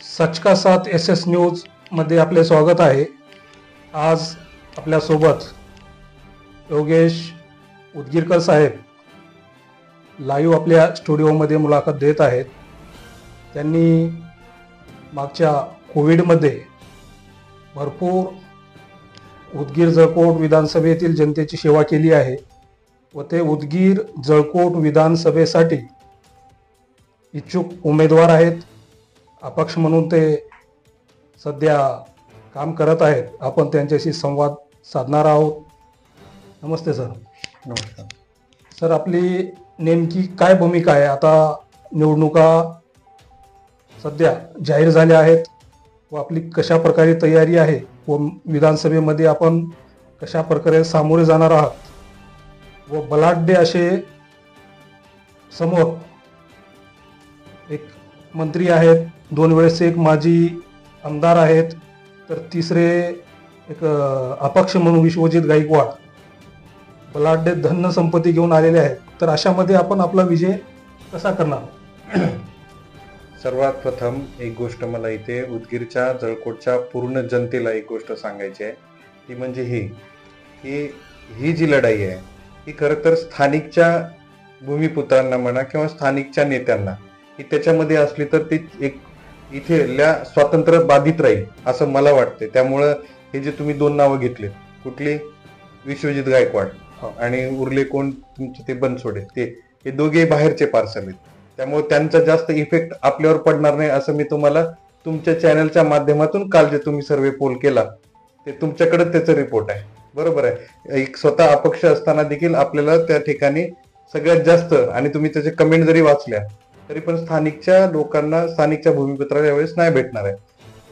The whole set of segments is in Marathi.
सच का साथ SS न्यूज मध्ये आपले स्वागत आहे। आज आपल्यासोबत योगेश उदगीरकर साहेब लाईव्ह आपल्या स्टुडिओमध्ये मुलाखत देत आहेत। त्यांनी मागच्या कोविडमध्ये भरपूर उदगीर जळकोट विधानसभेतील जनतेची सेवा केली आहे व ते उदगीर जळकोट विधानसभेसाठी इच्छुक उमेदवार आहेत। अपक्ष म्हणून ते सध्या काम करत आहेत। आपण त्यांच्याशी संवाद साधणार आहोत। नमस्ते सर। नमस्कार सर, आपली नेमकी काय भूमिका आहे? आता निवडणुका सध्या जाहीर झाल्या आहेत व आपली कशा प्रकारे तयारी आहे व विधानसभेमध्ये आपण कशा प्रकारे सामोरे जाणार आहात व बलाढ्य असे समोर एक मंत्री आहेत, 2 वेळेस एक माजी आमदार आहेत, तर तिसरे एक अपक्ष म्हणून विश्वजित गायकवाड बलाढ्य धन संपत्ती घेऊन आलेले आहेत। तर अशामध्ये आपण आपला विजय कसा करणार? सर्वात प्रथम एक गोष्ट मला इथे उदगीरच्या जळकोटच्या पूर्ण जनतेला एक गोष्ट सांगायची आहे, ती म्हणजे ही जी लढाई आहे ही खरं तर स्थानिकच्या भूमिपुत्रांना म्हणा किंवा स्थानिकच्या नेत्यांना ही त्याच्यामध्ये असली तर ती एक इथल्या स्वातंत्र्य बाधित राहील असं मला वाटते। त्यामुळं हे जे तुम्ही 2 नावं घेतले, कुठली विश्वजित गायकवाड आणि उरले कोण तुमचे ते बनसोडे, हे दोघे बाहेरचे पार्सल आहेत। त्यामुळे त्यांचा जास्त इफेक्ट आपल्यावर पडणार नाही असं मी तुम्हाला तुमच्या चॅनलच्या माध्यमातून काल जे तुम्ही सर्वे पोल केला ते तुमच्याकडे त्याचं रिपोर्ट आहे, बरोबर आहे। एक स्वतः अपक्ष असताना देखील आपल्याला त्या ठिकाणी सगळ्यात जास्त, आणि तुम्ही त्याचे कमेंट जरी वाचल्या तरी पण स्थानिकच्या लोकांना, स्थानिकच्या भूमिपुत्राला यावेळेस नाही भेटणार आहे।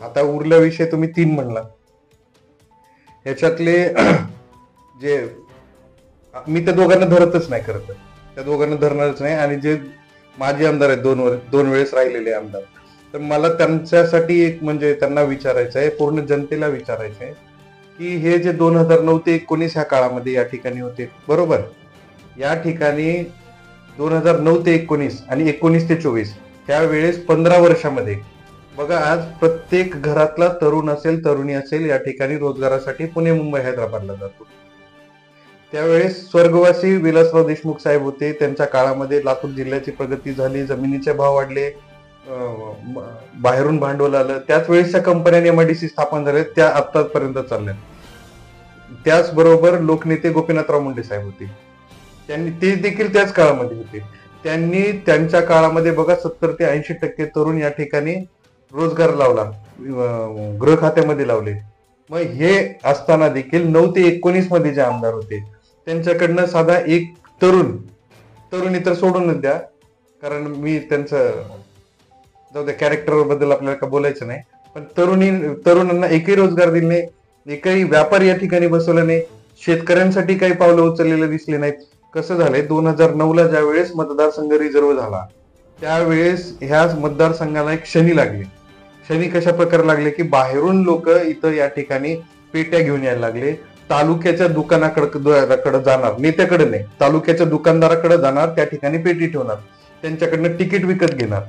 आता उरल्या विषय तुम्ही 3 म्हणला, ह्याच्यातले जे मी त्या दोघांना धरतच नाही, खरं तर त्या दोघांना धरणारच नाही। आणि जे माजी आमदार आहेत, 2 वेळेस राहिलेले आमदार, तर मला त्यांच्यासाठी एक म्हणजे त्यांना विचारायचं आहे, पूर्ण जनतेला विचारायचं आहे की हे जे 2009 ते 19 ह्या काळामध्ये या ठिकाणी होते, बरोबर, या ठिकाणी 2009 ते 19 आणि 19 ते 24 ह्या वेळेस 15 वर्षामध्ये बघा, आज प्रत्येक घरातला तरुण असेल, तरुणी असेल, या ठिकाणी रोजगारासाठी पुणे, मुंबई, हैदराबादला जातो। त्यावेळेस स्वर्गवासी विलासराव देशमुख साहेब होते, त्यांच्या काळामध्ये लातूर जिल्ह्याची प्रगती झाली, जमिनीचे भाव वाढले, बाहेरून भांडवल आलं, त्याच वेळेसच्या कंपन्या MIDC स्थापन झाल्या, त्या आतापर्यंत चालल्या। त्याचबरोबर लोकनेते गोपीनाथराव मुंडे साहेब होते, त्यांनी ते देखील त्याच काळामध्ये होते। त्यांनी त्यांच्या काळामध्ये बघा 70 ते 80% तरुण या ठिकाणी रोजगार लावला, गृह खात्यामध्ये लावले। मग हे असताना देखील 9 ते 19 मध्ये जे आमदार होते त्यांच्याकडनं साधा एक तरुणी तर सोडूनच द्या, कारण मी त्यांचं जाऊ द्या, कॅरेक्टर बद्दल आपल्याला का बोलायचं नाही, पण तरुणांना एकही रोजगार दिले नाही, एकही व्यापार या ठिकाणी बसवला नाही, शेतकऱ्यांसाठी काही पावलं उचललेले दिसले नाहीत। कसं झालंय, 2009 ज्या वेळेस मतदारसंघ रिझर्व्ह झाला त्यावेळेस ह्या मतदारसंघाला एक शनी लागली। शनी कशा प्रकारे लागले की बाहेरून लोक इथं या ठिकाणी पेट्या घेऊन यायला लागले, तालुक्याच्या दुकानाकडे जाणार, नेत्याकडे नाही, तालुक्याच्या दुकानदाराकडे जाणार, त्या ठिकाणी पेटी ठेवणार, त्यांच्याकडनं तिकीट विकत घेणार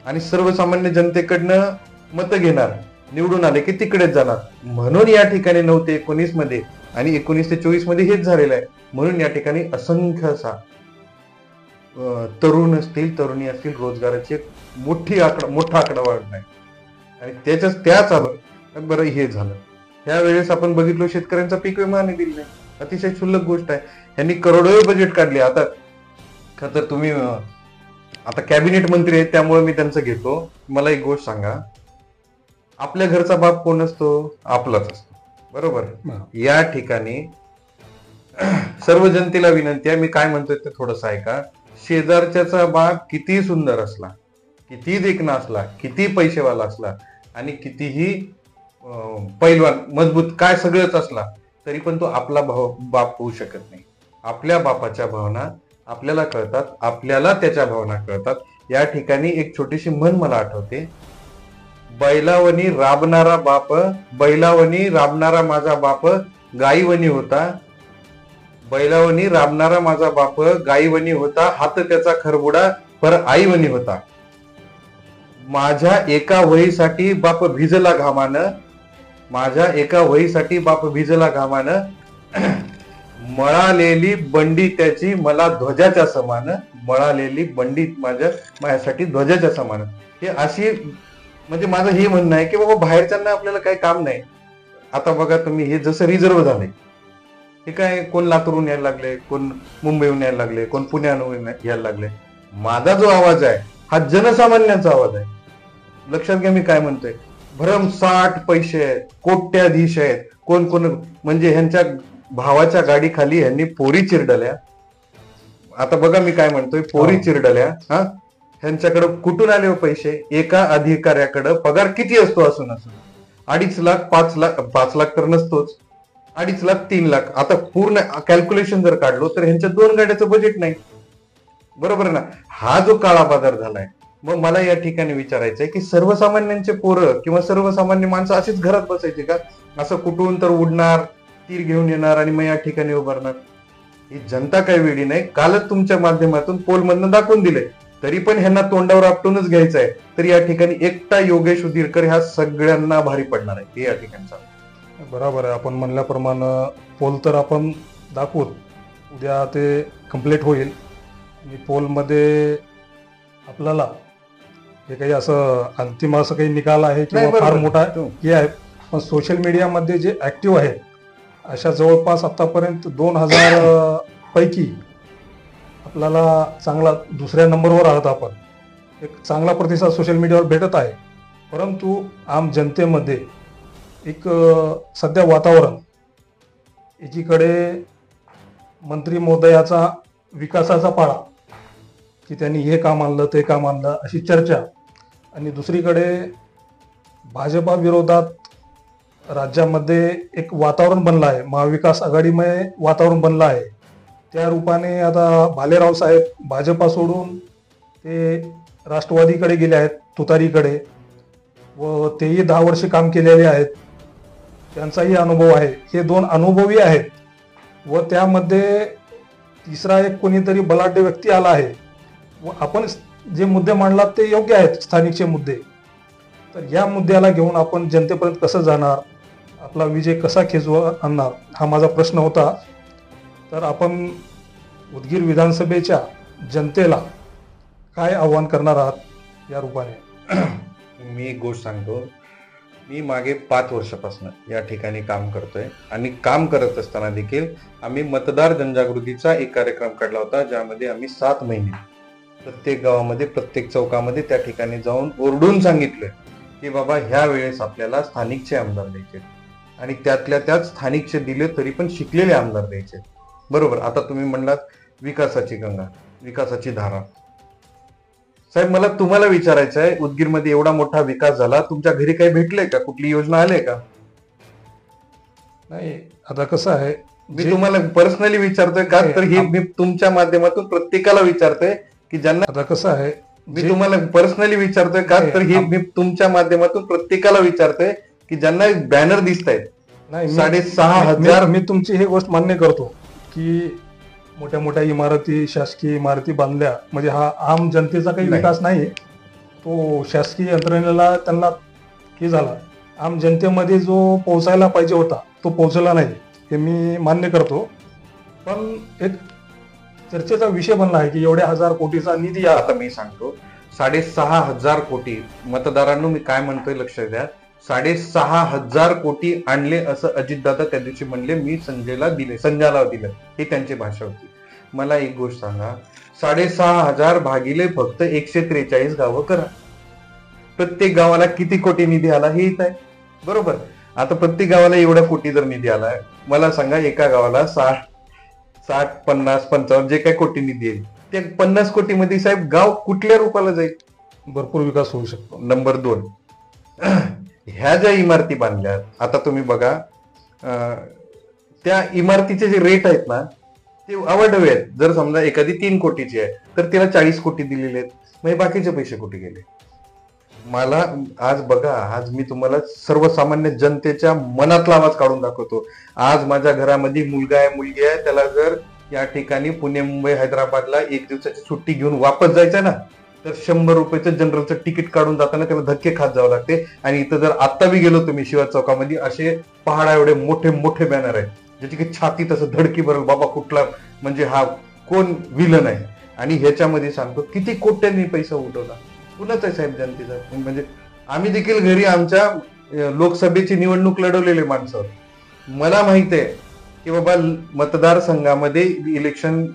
आणि सर्वसामान्य जनतेकडनं मतं घेणार, निवडून आले की तिकडेच जाणार। म्हणून या ठिकाणी 9 ते 19 मध्ये आणि 19 ते 24 मध्ये हेच झालेलं आहे। म्हणून या ठिकाणी असंख्य असा तरुण असतील, तरुणी असतील, रोजगाराची मोठा आकडा वाढलाय आणि त्याच आलं बरं हे झालं। ह्या वेळेस आपण बघितलो शेतकऱ्यांचा पीक विमा दिला नाही, अतिशय क्षुल्लक गोष्ट आहे। ह्यांनी करोडो बजेट काढले। आता तर तुम्ही आता कॅबिनेट मंत्री आहेत त्यामुळे मी त्यांचं घेतो। मला एक गोष्ट सांगा, आपल्या घरचा बाप कोण असतो? आपलाच असतो, बरोबर। या ठिकाणी सर्व जनतेला विनंती आहे, मी काय म्हणतोय ते थोडंसं ऐका। शेजारच्याचा बाप किती सुंदर असला, किती देखणा असला, किती पैसेवाला असला आणि कितीही पैलवान मजबूत काय सगळंच असला तरी पण तो आपला बाप होऊ शकत नाही। आपल्या बापाच्या भावना आपल्याला कळतात, आपल्याला त्याच्या भावना कळतात। या ठिकाणी एक छोटीशी म्हण मला आठवते, बैलावनी राबणारा बाप, बैलावनी राबणारा माझा बाप गाईवनी होता, बैलावनी राबणारा माझा बाप गाईवनी होता, हात त्याचा खरबुडा पर आईवनी होता। माझ्या एका वहीसाठी बाप भिजला घामानं, माझ्या एका वहीसाठी बाप भिजला घामानं, मळालेली बंडी त्याची मला ध्वजाच्या समान, मळालेली बंडी माझ्यासाठी ध्वजाच्या समान. हे अशी म्हणजे माझं हे म्हणणं आहे की बाबा बाहेरच्यांना आपल्याला काही काम नाही. आता बघा तुम्ही, हे जसं रिझर्व्ह झालंय, हे काय कोण लातूरहून यायला लागले, कोण मुंबईहून यायला लागले, कोण पुण्याहून यायला लागले. माझा जो आवाज आहे हा जनसामान्यांचा आवाज आहे. लक्षात घ्या मी काय म्हणतोय. भरमसाठ पैसे आहेत, कोट्याधीश आहेत, कोण कोण म्हणजे ह्यांच्या भावाच्या गाडी खाली ह्यांनी पोरी चिरडल्या. आता बघा मी काय म्हणतोय, पोरी चिरडल्या. हा, ह्यांच्याकडे कुठून आले हो पैसे? एका अधिकाऱ्याकडे पगार किती असतो असून 2.5 लाख, 5 लाख, 5 लाख तर नसतोच, 2.5 लाख, 3 लाख. आता पूर्ण कॅल्क्युलेशन जर काढलो तर ह्यांच्या 2 गाड्याचं बजेट नाही. बरोबर ना? हा जो काळा बाजार झालाय. मग मला या ठिकाणी विचारायचंय की सर्वसामान्यांचे पोरं किंवा सर्वसामान्य माणसं अशीच घरात बसायची का? असं कुठून तर उडणार, तीर घेऊन येणार आणि मग या ठिकाणी उभारणार. ही जनता काही वेळी नाही. कालच तुमच्या माध्यमातून पोलमधनं दाखवून दिले, तरी पण ह्यांना तोंडावर आपटूनच घ्यायचं आहे. तर या ठिकाणी एकटा योगेश उदगीरकर ह्या सगळ्यांना भारी पडणार आहे. हे या ठिकाणचा बरोबर आहे. आपण म्हणल्याप्रमाणे पोल तर आपण दाखवू, उद्या ते कम्प्लीट होईल आणि पोलमध्ये आपल्याला हे काही असं अंतिम असं काही निकाल आहे किंवा फार मोठा हे आहे, पण सोशल मीडियामध्ये जे ॲक्टिव्ह आहेत अशा जवळपास आतापर्यंत 2000 पैकी आपल्याला चांगला दुसऱ्या नंबरवर आहोत आपण. एक चांगला प्रतिसाद सोशल मीडियावर भेटत आहे. परंतु आम जनतेमध्ये एक सध्या वातावरण, एकीकडे मंत्री महोदयाचा विकासाचा पाळा की त्यांनी हे काम आणलं ते काम आणलं अशी चर्चा, आणि दुसरीकडे भाजपा विरोधात राज्यामध्ये एक वातावरण बनलं आहे, महाविकास आघाडीमय वातावरण बनलं आहे. त्या रूपाने आता भालेराव साहेब भाजपा सोडून ते राष्ट्रवादीकडे गेले आहेत, तुतारीकडे, व तेही 10 वर्षे काम केलेले आहेत. त्यांचाही अनुभव आहे. हे 2 अनुभवी आहेत व त्यामध्ये तिसरा एक कोणीतरी बलाढ्य व्यक्ती आला आहे. व आपण जे मुद्दे मांडलात ते योग्य आहेत, स्थानिकचे मुद्दे. तर या मुद्द्याला घेऊन आपण जनतेपर्यंत कसं जाणार, आपला विजय कसा खेचवा आणणार, हा माझा प्रश्न होता. तर आपण उदगीर विधानसभेच्या जनतेला काय आव्हान करणार आहात या रूपाने? मी एक गोष्ट सांगतो. मी मागे 5 वर्षापासून या ठिकाणी काम करतोय आणि काम करत असताना देखील आम्ही मतदार जनजागृतीचा एक कार्यक्रम काढला होता, ज्यामध्ये आम्ही 7 महिने प्रत्येक गावामध्ये, प्रत्येक चौकामध्ये त्या ठिकाणी जाऊन ओरडून सांगितलं की बाबा ह्या वेळेस आपल्याला स्थानिकचे आमदार द्यायचे आणि त्यातल्या त्यात स्थानिकचे दिले तरी पण शिकलेले आमदार द्यायचे. बरोबर. आता तुम्ही म्हणलात विकासाची गंगा, विकासाची धारा. साहेब, मला तुम्हाला विचारायचं आहे, उदगीरमध्ये एवढा मोठा विकास झाला, तुमच्या घरी काही भेटलंय का? कुठली योजना आली का? नाही. आता कसं आहे, मी तुम्हाला पर्सनली विचारतोय का, तर हे मी तुमच्या माध्यमातून प्रत्येकाला विचारतोय की ज्यांना, आता कसं आहे, मी तुम्हाला पर्सनली विचारतोय का, तर हे मी तुमच्या माध्यमातून प्रत्येकाला विचारतोय की ज्यांना बॅनर दिसत आहेत. नाही, 6,500 मी तुमची ही गोष्ट मान्य करतो की मोठ्या मोठ्या इमारती, शासकीय इमारती बांधल्या म्हणजे हा आम जनतेचा काही विकास नाही. तो शासकीय यंत्रणेला त्यांना हे झाला. आम जनतेमध्ये जो पोहोचायला पाहिजे होता तो पोहोचला नाही, हे मी मान्य करतो. पण एक चर्चेचा विषय बनला आहे की एवढ्या 1000 कोटीचा निधी. आता मी सांगतो, 6,500 कोटी मतदारांनो, मी काय म्हणतोय लक्षात द्या. 6,500 कोटी आणले असं अजितदादा त्या दिवशी म्हणले. मी संजयला दिलं, ही त्यांची भाषा होती. मला एक गोष्ट सांगा, 6,500 भागिले फक्त 143 गावं करा. प्रत्येक गावाला किती कोटी निधी आला हे येत आहे. बरोबर. आता प्रत्येक गावाला एवढा कोटी जर निधी आलाय, मला सांगा एका गावाला 60, 50, 55 जे काय कोटी निधी येईल, त्या 50 कोटीमध्ये साहेब गाव कुठल्या रूपाला जाईल? भरपूर विकास होऊ शकतो. नंबर 2, ह्या ज्या इमारती बांधल्यात, आता तुम्ही बघा, त्या इमारतीचे जे रेट आहेत ना ते अवाढव्य आहेत. जर समजा एखादी 3 कोटीची आहे तर तिला 40 कोटी दिलेले आहेत. मग बाकीचे पैसे कुठे गेले? मला आज बघा, आज मी तुम्हाला सर्वसामान्य जनतेच्या मनातला आवाज काढून दाखवतो. आज माझ्या घरामध्ये मुलगा आहे, मुलगी आहे, त्याला जर या ठिकाणी पुणे, मुंबई, हैदराबादला 1 दिवसाची सुट्टी घेऊन वापस जायचं ना, तर 100 रुपयाचं जनरलचं तिकीट काढून जाताना त्याला धक्के खात जावं लागते. आणि इथं जर आता बी गेलो तुम्ही शिवाजी चौकामध्ये, असे पहाडा एवढे मोठे मोठे बॅनर आहेत ज्याची की छाती तसं धडकी भरल बाबा कुठला म्हणजे हा कोण विलन आहे. आणि ह्याच्यामध्ये सांगतो किती कोट्यांनी पैसा उठवला, कुणाच आहे साहेब जनतेचा. म्हणजे आम्ही देखील घरी आमच्या लोकसभेची निवडणूक लढवलेले माणसं, मला माहित आहे की बाबा मतदारसंघामध्ये इलेक्शन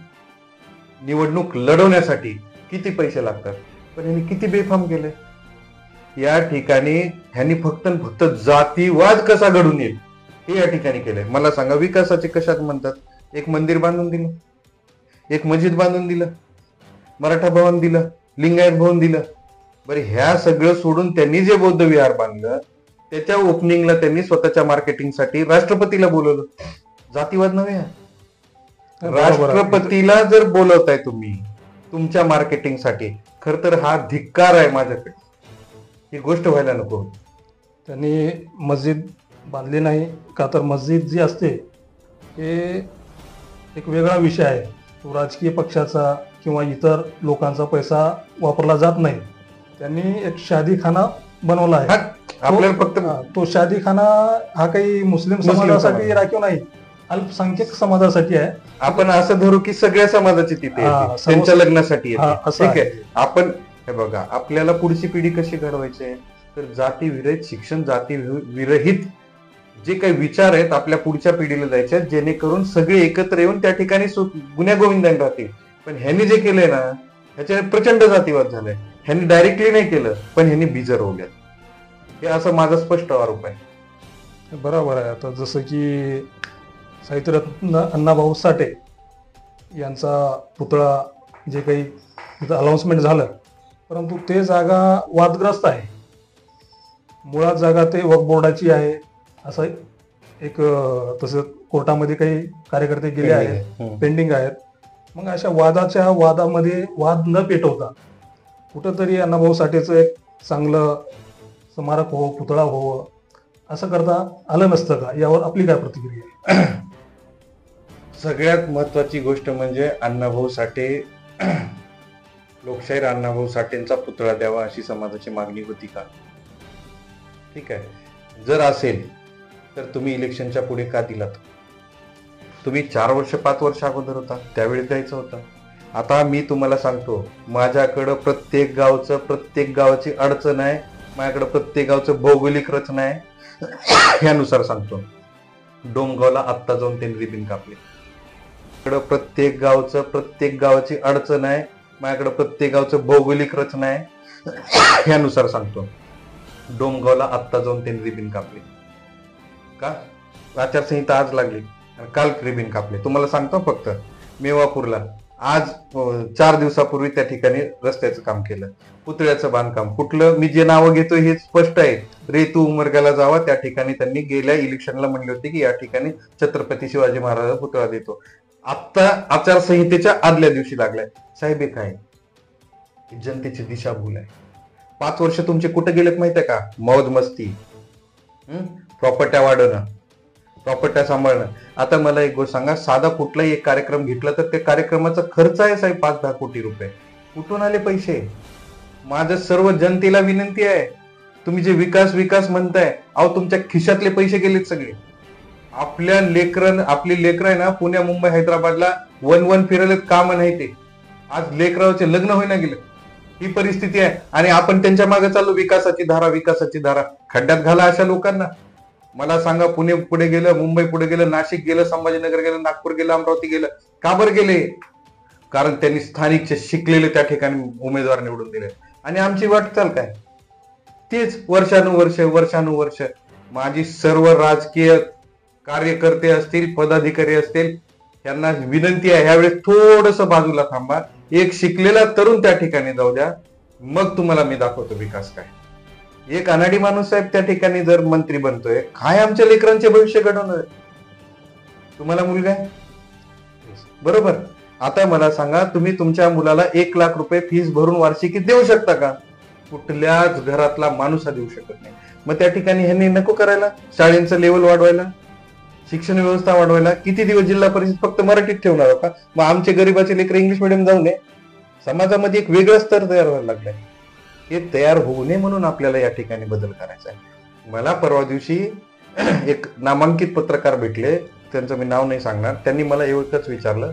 निवडणूक लढवण्यासाठी किती पैसे लागतात. पण ह्यांनी किती बेफाम केले या ठिकाणी. ह्यांनी फक्त फक्त जातीवाद कसा घडून येईल हे या ठिकाणी केलंय. मला सांगा विकासाचे कशात म्हणतात? एक मंदिर बांधून दिलं, एक मस्जिद बांधून दिलं, मराठा भवन दिलं, लिंगायत भवन दिलं. बरं ह्या सगळं सोडून त्यांनी जे बौद्ध विहार बांधलं त्याच्या ओपनिंगला त्यांनी स्वतःच्या मार्केटिंगसाठी राष्ट्रपतीला बोलवलं. जातीवाद नव्हे. राष्ट्रपतीला जर बोलवताय तुम्ही तुमच्या मार्केटिंगसाठी, खर तर हा धिक्कार आहे माझ्याकडे. ही गोष्ट व्हायला नको. त्यांनी मस्जिद बांधली नाही का, तर मस्जिद जी असते हे एक वेगळा विषय आहे. तो राजकीय पक्षाचा किंवा इतर लोकांचा पैसा वापरला जात नाही. त्यांनी एक शादीखाना बनवला आहे. आपल्याला फक्त तो शादीखाना हा काही मुस्लिम समाजासाठी राखीव नाही, अल्पसंख्याक समाजासाठी आहे. आपण असं धरू की सगळ्या समाजाची तिथे त्यांच्या लग्नासाठी ठीक आहे. आपण हे बघा आपल्याला पुढची पिढी कशी घडवायची आहे, तर जाती विरहित शिक्षण, जाती विरहित जे काही विचार आहेत आपल्या पुढच्या पिढीला द्यायचे, जेणेकरून सगळे एकत्र येऊन त्या ठिकाणी गुन्ह्या गोविंदाने राहतील. पण ह्यांनी जे केलंय ना ह्याच्या प्रचंड जातीवाद झालाय. ह्यांनी डायरेक्टली नाही केलं पण ह्यांनी बीज रोवल्यात. हे असं माझा स्पष्ट आरोप आहे. बरोबर आहे. आता जसं की साहित्यरत्न अण्णाभाऊ साठे यांचा पुतळा जे काही अनाउन्समेंट झालं, परंतु ते जागा वादग्रस्त आहे. मुळात जागा ते वक्फ बोर्डाची आहे असं एक, तसं कोर्टामध्ये काही कार्यकर्ते गेले आहेत, पेंडिंग आहेत. मग अशा वादामध्ये वाद न पेटवता कुठंतरी अण्णाभाऊ साठेचं एक चांगलं स्मारक हो, पुतळा हो, असं करता आलं नसतं का? यावर आपली काय प्रतिक्रिया आहे? सगळ्यात महत्वाची गोष्ट म्हणजे अण्णाभाऊ साठे, लोकशाहीर अण्णाभाऊ साठेंचा पुतळा द्यावा अशी समाजाची मागणी होती का? ठीक आहे, जर असेल तर तुम्ही इलेक्शनच्या पुढे का दिलात? तुम्ही 4 वर्ष 5 वर्ष अगोदर होता त्यावेळी द्यायचं होतं. आता मी तुम्हाला सांगतो, माझ्याकडं प्रत्येक गावाची अडचण आहे, माझ्याकडे प्रत्येक गावचं भौगोलिक रचना आहे, ह्यानुसार सांगतो. डोमगावला आत्ता जाऊन त्यांनी रिबिन कापले. प्रत्येक गावाची अडचण आहे, माझ्याकडे प्रत्येक गावचं भौगोलिक रचना आहे, ह्यानुसार सांगतो. डोमगावला आत्ता जाऊन त्यांनी रिबिन कापले. का? आचारसंहिता आज लागली, काल रिबिन कापले. तुम्हाला सांगतो फक्त मेवापूरला आज 4 दिवसापूर्वी त्या ठिकाणी रस्त्याचं काम केलं, पुतळ्याचं बांधकाम. कुठलं? मी जे नावं घेतो हे स्पष्ट आहे. रेतू उमरग्याला जावा, त्या ठिकाणी त्यांनी गेल्या इलेक्शनला म्हणले होते की या ठिकाणी छत्रपती शिवाजी महाराज पुतळा देतो. आता आचारसंहितेच्या आदल्या दिवशी लागलाय. साहेब काय जनतेची दिशाभूल आहे. 5 वर्ष तुमचे कुठे गेलेत माहिती आहे का? मौज मस्ती, प्रॉपर्ट्या वाढवणं, प्रॉपर्ट्या सांभाळणं. आता मला एक गोष्ट सांगा, साधा कुठलाही एक कार्यक्रम घेतला तर त्या कार्यक्रमाचा खर्च आहे साहेब 5-10 कोटी रुपये. कुठून आले पैसे? माझं सर्व जनतेला विनंती आहे, तुम्ही जे विकास म्हणताय, अहो तुमच्या खिशातले पैसे गेलेत सगळे. आपली लेकरं आहे ना, पुण्या मुंबई हैदराबादला वन फिरलेत, काम नाही ते. आज लेकराचे लग्न होईना गेलं, ही परिस्थिती आहे. आणि आपण त्यांच्या मागे चाललो, विकासाची धारा. खड्ड्यात घाला अशा लोकांना. मला सांगा, पुणे पुढे गेलं, मुंबई पुढे गेलं, नाशिक गेलं, संभाजीनगर गेलं, नागपूर गेलं, अमरावती गेलं. का बरं गेले? कारण त्यांनी स्थानिकचे शिकलेले त्या ठिकाणी उमेदवार निवडून दिले. आणि आमची वाटचाल काय? तेच वर्षानुवर्ष. माझी सर्व राजकीय कार्यकर्ते असतील, पदाधिकारी असतील, यांना विनंती आहे, ह्यावेळेस थोडस बाजूला थांबा. एक शिकलेला तरुण त्या ठिकाणी जाऊ द्या, मग तुम्हाला मी दाखवतो विकास काय. एक अनाडी माणूस साहेब त्या ठिकाणी जर मंत्री बनतोय, काय आमच्या लेकरांचे भविष्य घडवणार? तुम्हाला मुलगा आहे बरोबर. आता मला सांगा, तुम्ही तुमच्या मुलाला 1 लाख रुपये फीस भरून वार्षिकी देऊ शकता का? कुठल्याच घरातला माणूस देऊ शकत नाही. मग त्या ठिकाणी ह्यांनी नको करायला शाळेंचं लेवल वाढवायला, शिक्षण व्यवस्था वाढवायला? किती दिवस जिल्हा परिषद फक्त मराठीत ठेवणार का? मग आमचे गरीबाचे लेकर इंग्लिश मिडियम जाऊ नये? समाजामध्ये एक वेगळं स्तर तयार व्हायला लागलाय. हे तयार होऊ नये म्हणून आपल्याला या ठिकाणी बदल करायचा आहे. मला परवा दिवशी एक नामांकित पत्रकार भेटले, त्यांचं मी नाव नाही सांगणार. त्यांनी मला एवढंच विचारलं,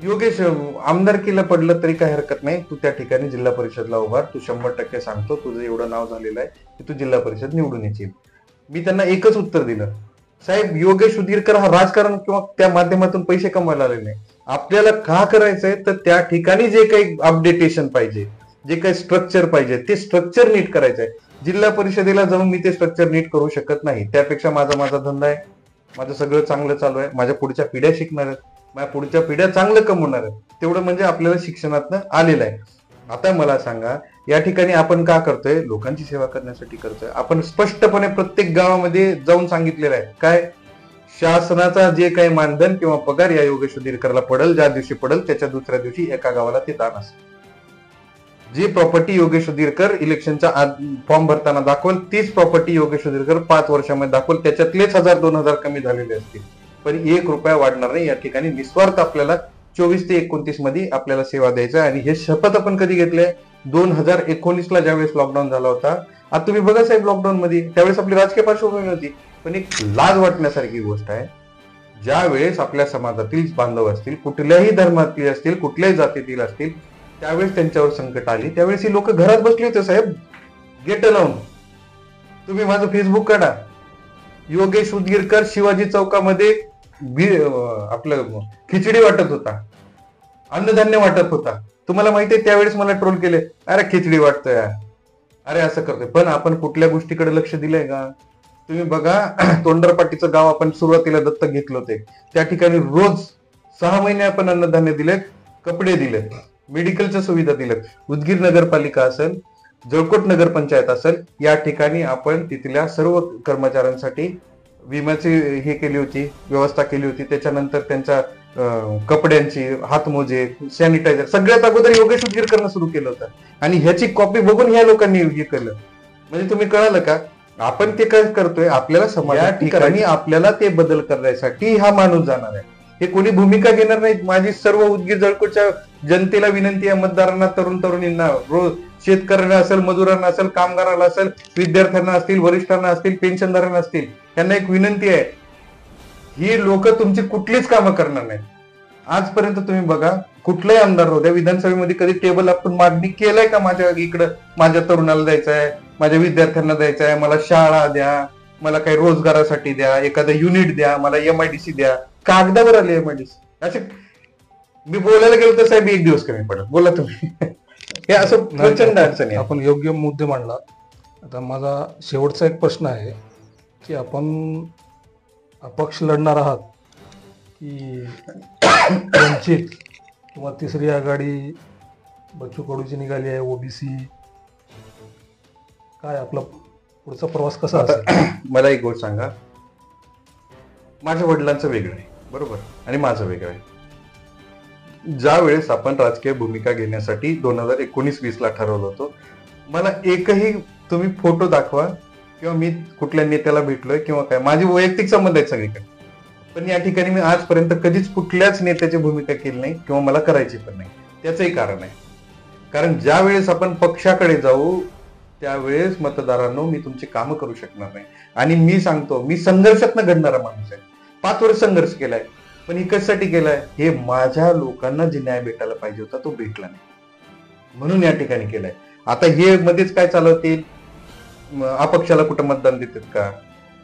योगेश, आमदारकीला पडलं तरी काही हरकत नाही, तू त्या ठिकाणी जिल्हा परिषदला उभार, तू 100% सांगतो, तुझं एवढं नाव झालेलं आहे की तू जिल्हा परिषद निवडून येशील. मी त्यांना एकच उत्तर दिलं, साहेब, योगेश उदगीरकर हा राजकारण किंवा त्या माध्यमातून पैसे कमवायला आले नाही. आपल्याला का करायचंय तर त्या ठिकाणी जे काही अपडेटेशन पाहिजे, जे काही स्ट्रक्चर पाहिजे, ते स्ट्रक्चर नीट करायचंय. जिल्हा परिषदेला जाऊन मी ते स्ट्रक्चर नीट करू शकत नाही. त्यापेक्षा माझा धंदा आहे, माझं सगळं चांगलं चालू आहे, माझ्या पुढच्या पिढ्या शिकणार आहेत, माझ्या पुढच्या पिढ्या चांगलं कमवणार आहेत. तेवढं म्हणजे आपल्याला शिक्षणातनं आलेलं आहे. आता मला सांगा, या ठिकाणी आपण का करतोय? लोकांची सेवा करण्यासाठी करतोय. आपण स्पष्टपणे प्रत्येक गावामध्ये जाऊन सांगितलेलं आहे, काय शासनाचा जे काही मानधन किंवा पगार या योगेश उदगीरकरला पडेल, ज्या दिवशी पडेल त्याच्या दुसऱ्या दिवशी एका गावाला ते दान असेल. जी प्रॉपर्टी योगेश उदगीरकर इलेक्शनचा फॉर्म भरताना दाखवल, तीच प्रॉपर्टी योगेश उदगीरकर 5 वर्षामध्ये दाखवल, त्याच्यातलेच 1000-2000 कमी झालेले असतील, पण 1 रुपया वाढणार नाही. या ठिकाणी निस्वार्थ आपल्याला 24 ते 29 मध्ये आपल्याला सेवा द्यायचा. आणि हे शपथ आपण कधी घेतले? 2019ला ज्यावेळेस लॉकडाऊन झाला होता. आता तुम्ही बघा साहेब, लॉकडाऊन मध्ये त्यावेळेस आपली राजकीय पार्श्वभूमी होती, पण एक लाज वाटण्यासारखी गोष्ट आहे, ज्या वेळेस आपल्या समाजातील बांधव असतील, कुठल्याही धर्मातील असतील, कुठल्याही जातीतील असतील, त्यावेळेस त्यांच्यावर संकट आली, त्यावेळेस ही लोक घरात बसली होते साहेब, गेट लावून. तुम्ही माझं फेसबुक काढा, योगेश उदगीरकर शिवाजी चौकामध्ये आपलं खिचडी वाटत होता, अन्नधान्य वाटत होता. तुम्हाला माहितीये त्यावेळेस मला ट्रोल केले, अरे खिचडी वाटतोय, अरे असं करतोय. पण आपण कुठल्या गोष्टीकडे लक्ष दिलंय का? तुम्ही बघा, तोंडरपाटीचं गाव आपण सुरुवातीला दत्तक घेतलं होते, त्या ठिकाणी रोज 6 महिने आपण अन्नधान्य दिलेत, कपडे दिलेत, मेडिकलच्या सुविधा दिल्यात. उदगीर नगरपालिका असेल, जळकोट नगरपंचायत असेल, या ठिकाणी आपण तिथल्या सर्व कर्मचाऱ्यांसाठी विम्याची हे केली होती, व्यवस्था केली होती. त्याच्यानंतर त्यांच्या कपड्यांची, हातमोजे, सॅनिटायझर सगळ्यात अगोदर योगेश उदगीरकरनं सुरू केलं होतं. आणि ह्याची कॉपी बघून ह्या लोकांनी हे केलं. म्हणजे तुम्ही कळालं का आपण ते काय करतोय? आपल्याला समाजात ठिकाणी आपल्याला ते बदल करण्यासाठी हा माणूस जाणार आहे. हे कोणी भूमिका घेणार नाहीत. माझी सर्व उदगीर जळकोटच्या जनतेला विनंती आहे, मतदारांना, तरुणींना, रोज शेतकऱ्यांना असेल, मजुरांना असेल, कामगारांना असेल, विद्यार्थ्यांना असतील, वरिष्ठांना असतील, पेन्शनधारांना असतील, त्यांना एक विनंती आहे, ही लोक तुमची कुठलीच कामं करणार नाहीत. आजपर्यंत तुम्ही बघा, कुठलाही आमदार होऊ द्या, विधानसभेमध्ये कधी टेबल आपण मागणी केलंय का? माझ्या इकडं माझ्या तरुणाला द्यायचं आहे, माझ्या विद्यार्थ्यांना द्यायचं आहे, मला शाळा द्या, मला काही रोजगारासाठी द्या, एखादं युनिट द्या, मला MIDC द्या. कागदावर आले MIDC. असे मी बोलायला गेलो तर साहेब 1 दिवस कमी पडेल. बोला तुम्ही. हे असं प्रचंड अडचणी. आपण योग्य मुद्दे मांडला. आता माझा शेवटचा एक प्रश्न आहे की आपण अपक्ष लढणार आहात की वंचित किंवा तिसरी आघाडी बच्चू कडूची निघाली आहे, OBC, काय आपला पुढचा प्रवास कसा असेल? मला एक गोष्ट सांगा, माझ्या वडिलांचं वेगळं आहे, बरोबर, आणि माझं वेगळं आहे. ज्या वेळेस आपण राजकीय भूमिका घेण्यासाठी 2019-20ला ठरवलं होतं, मला एकही तुम्ही फोटो दाखवा किंवा मी कुठल्या नेत्याला भेटलोय किंवा काय, माझी वैयक्तिक संबंध आहेत सगळीकडे, पण या ठिकाणी मी आजपर्यंत कधीच कुठल्याच नेत्याची भूमिका केली नाही किंवा मला करायची पण नाही. त्याचंही कारण आहे, कारण ज्या वेळेस आपण पक्षाकडे जाऊ त्यावेळेस मतदारांनो मी तुमची कामं करू शकणार नाही. आणि मी सांगतो, मी संघर्षातनं घडणारा माणूस आहे. 5 वर्ष संघर्ष केलाय, पण ही कशासाठी केलाय? हे माझ्या लोकांना जे न्याय भेटायला पाहिजे होता तो भेटला नाही, म्हणून या ठिकाणी केलाय. आता हे मध्येच काय चालवतील, अपक्षाला कुठं मतदान देतात का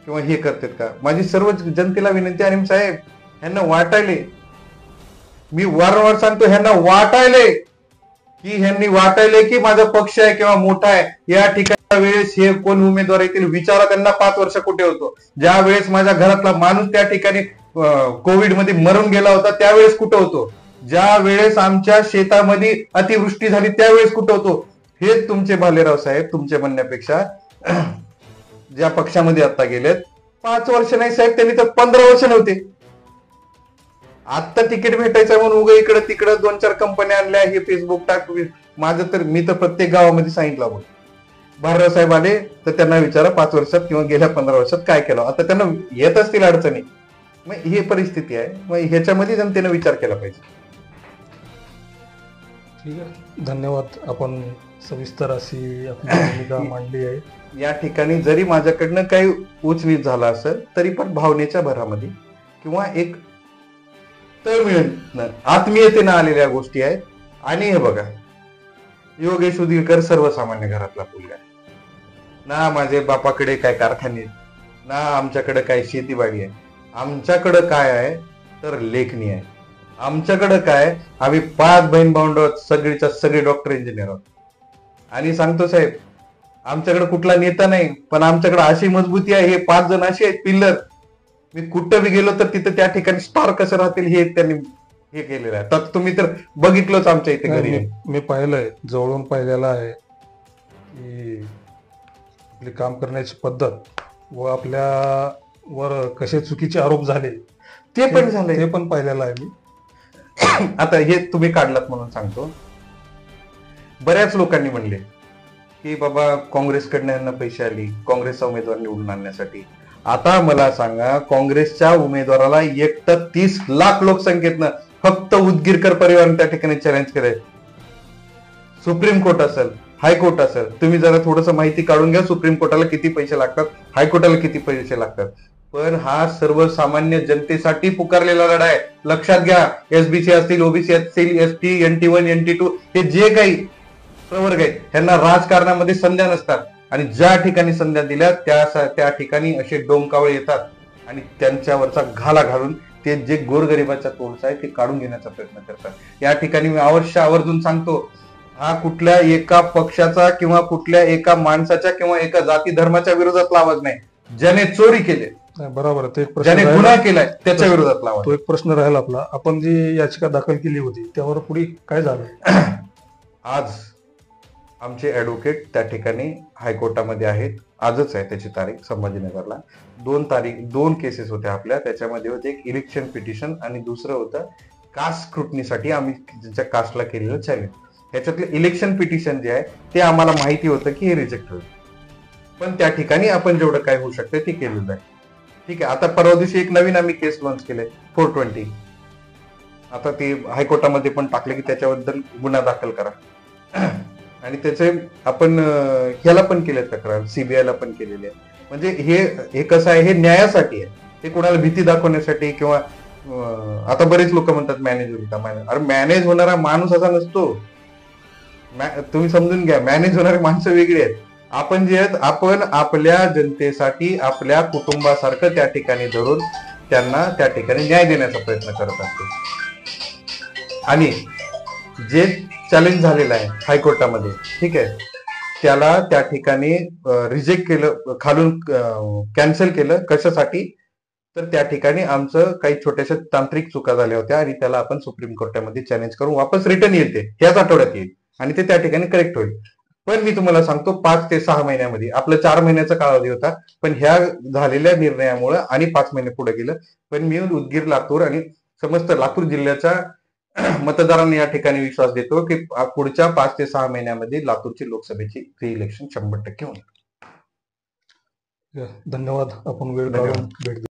किंवा हे करतात का? माझी सर्व जनतेला विनंती आहे, आणि साहेब ह्यांना वाटायले, मी वारंवार सांगतो, ह्यांना वाटायले की माझा पक्ष आहे किंवा मोठा आहे. या ठिकाणी वेळेस हे कोण उमेदवार येतील विचारा त्यांना, 5 वर्ष कुठे होतो? ज्या वेळेस माझ्या घरातला माणूस त्या ठिकाणी कोविड मध्ये मरून गेला होता त्यावेळेस कुठं होतो? ज्या वेळेस आमच्या शेतामध्ये अतिवृष्टी झाली त्यावेळेस कुठं होतो? हे तुमचे भालेराव साहेब, तुमच्या म्हणण्यापेक्षा ज्या पक्षामध्ये आता गेलेत 5 वर्ष नाही साहेब, त्यांनी तर 15 वर्ष नव्हते. आता तिकीट भेटायचं म्हणून उगा इकडं तिकडं 2-4 कंपन्या आणल्या, हे फेसबुक टाक. माझं तर, मी तर प्रत्येक गावामध्ये सांगितलं बघ, भालेराव साहेब आले तर त्यांना विचारा 5 वर्षात किंवा गेल्या 15 वर्षात काय केलं. आता त्यांना येत असतील अडचणी, मग ही परिस्थिती आहे. मग ह्याच्यामध्ये जनतेने विचार केला पाहिजे. ठीक आहे, धन्यवाद. आपण सविस्तर अशी आपली भूमिका मांडली आहे. या ठिकाणी जरी माझ्याकडनं काही उचनीच झाला असेल तरी पण भावनेच्या भरामध्ये किंवा एक तळमळीनं आत्मीयतेनं आलेल्या गोष्टी आहेत. आणि हे बघा, योगेश उदगीरकर सर्वसामान्य घरातला मुलगा आहे ना. माझे बापाकडे काय कारखाने ना, आमच्याकडे काय शेतीवाडी आहे. आमच्याकडं काय आहे तर लेखणी आहे. आमच्याकडं काय, आम्ही 5 बहीण भावंड सगळीच्या सगळे डॉक्टर इंजिनियर आहोत. आणि सांगतो साहेब, आमच्याकडे कुठला नेता नाही, पण आमच्याकडे अशी मजबूती आहे. हे 5 जण असे आहेत पिल्लर, मी कुठं बी गेलो तर तिथं त्या ठिकाणी स्टार कसं राहतील हे त्यांनी हे केलेलं आहे. तर तुम्ही तर बघितलंच आमच्या इथे घरी. मी पाहिलंय, जवळून पाहिलेलं आहे की आपली काम करण्याची पद्धत व आपल्यावर कसे चुकीचे आरोप झाले ते पण झालंय, ते पण पाहिलेलं आहे मी. आता हे तुम्ही काढलात म्हणून सांगतो. बऱ्याच लोकांनी म्हणले की बाबा काँग्रेसकडनं यांना पैसे आली काँग्रेसचा उमेदवार निवडून आणण्यासाठी. आता मला सांगा, काँग्रेसच्या उमेदवाराला एकटं 30 लाख लोकसंख्येतनं फक्त उदगीरकर परिवाराने त्या ठिकाणी चॅलेंज केलंय. सुप्रीम कोर्ट असेल, हायकोर्ट असेल, तुम्ही जरा थोडंसं माहिती काढून घ्या. सुप्रीम कोर्टाला किती पैसे लागतात, हायकोर्टाला किती पैसे लागतात. पण हा सर्वसामान्य जनतेसाठी पुकारलेला लढा आहे. लक्षात घ्या, एसबीसी असतील, ओबीसी असतील, एसटी, NT1, NT2 हे जे काही प्रवर्ग आहेत त्यांना राजकारणामध्ये संध्या नसतात. आणि ज्या ठिकाणी संध्या दिल्या त्या ठिकाणी असे डोमकावळे येतात आणि त्यांच्यावरचा घाला घालून ते जे गोरगरिबाचा तोडचा आहे ते काढून घेण्याचा प्रयत्न करतात. या ठिकाणी मी अवश्य आवर्जून सांगतो, हा कुठल्या एका पक्षाचा किंवा कुठल्या एका माणसाच्या किंवा एका जाती धर्माच्या विरोधातला आवाज नाही. ज्याने चोरी केली, बरोबर, ते ज्याने गुन्हा केलाय त्याच्या विरोधातला आवाज. तो एक प्रश्न राहिला आपला. आपण जी याचिका दाखल केली होती त्यावर पुढे काय झालं? आज आमचे ऍडव्होकेट त्या ठिकाणी हायकोर्टामध्ये आहेत. आजच आहे त्याची तारीख. संभाजीनगरला 2 केसेस होत्या आपल्या. त्याच्यामध्ये होते एक इलेक्शन पिटिशन आणि दुसरं होतं कास्ट स्क्रुटनीसाठी आम्ही ज्यांच्या कास्टला केलेलं चॅलेंज. ह्याच्यातलं इलेक्शन पिटिशन जे आहे ते आम्हाला माहिती होतं की हे रिजेक्ट होईल, पण त्या ठिकाणी आपण जेवढं काय होऊ शकतं ते केलेलं आहे. ठीक आहे. आता परवा दिवशी एक नवीन आम्ही केस लॉन्च केले 420. आता ते हायकोर्टामध्ये पण टाकले की त्याच्याबद्दल गुन्हा दाखल करा. आणि त्याचे आपण ह्याला पण केले तक्रार, सीबीआयला पण केलेली आहे. म्हणजे हे कसं आहे, हे न्यायासाठी आहे. हे कोणाला भीती दाखवण्यासाठी किंवा आता बरेच लोक म्हणतात मॅनेज होईल का. अरे मॅनेज होणारा माणूस असा नसतो. तुम्ही समजून घ्या, मॅनेज होणारी माणसं वेगळी आहेत. आपण जे आहेत, आपण आपल्या जनतेसाठी आपल्या कुटुंबासारखं त्या ठिकाणी धरून त्यांना त्या ठिकाणी न्याय देण्याचा प्रयत्न करत असतो. आणि जे चॅलेंज झालेलं आहे हायकोर्टामध्ये, ठीक आहे, त्याला त्या ठिकाणी रिजेक्ट केलं, खालून कॅन्सल केलं. कशासाठी तर त्या ठिकाणी आमचं काही छोट्याशा तांत्रिक चुका झाल्या होत्या आणि त्याला आपण सुप्रीम कोर्टामध्ये चॅलेंज करून वापस रिटर्न येईल. ते ह्याच आठवड्यात येईल आणि ते त्या ठिकाणी करेक्ट होईल. पण मी तुम्हाला सांगतो 5 ते 6 महिन्यामध्ये, आपलं 4 महिन्याचा कालावधी होता, पण ह्या झालेल्या निर्णयामुळे आणि 5 महिने पुढे गेलं. पण मी उदगीर, लातूर आणि समस्त लातूर जिल्ह्याच्या मतदारांनी या ठिकाणी विश्वास देतो की पुढच्या 5 ते 6 महिन्यामध्ये लातूरची लोकसभेची फ्री इलेक्शन 100% होईल. धन्यवाद. आपण वेळ काढून भेट दिली.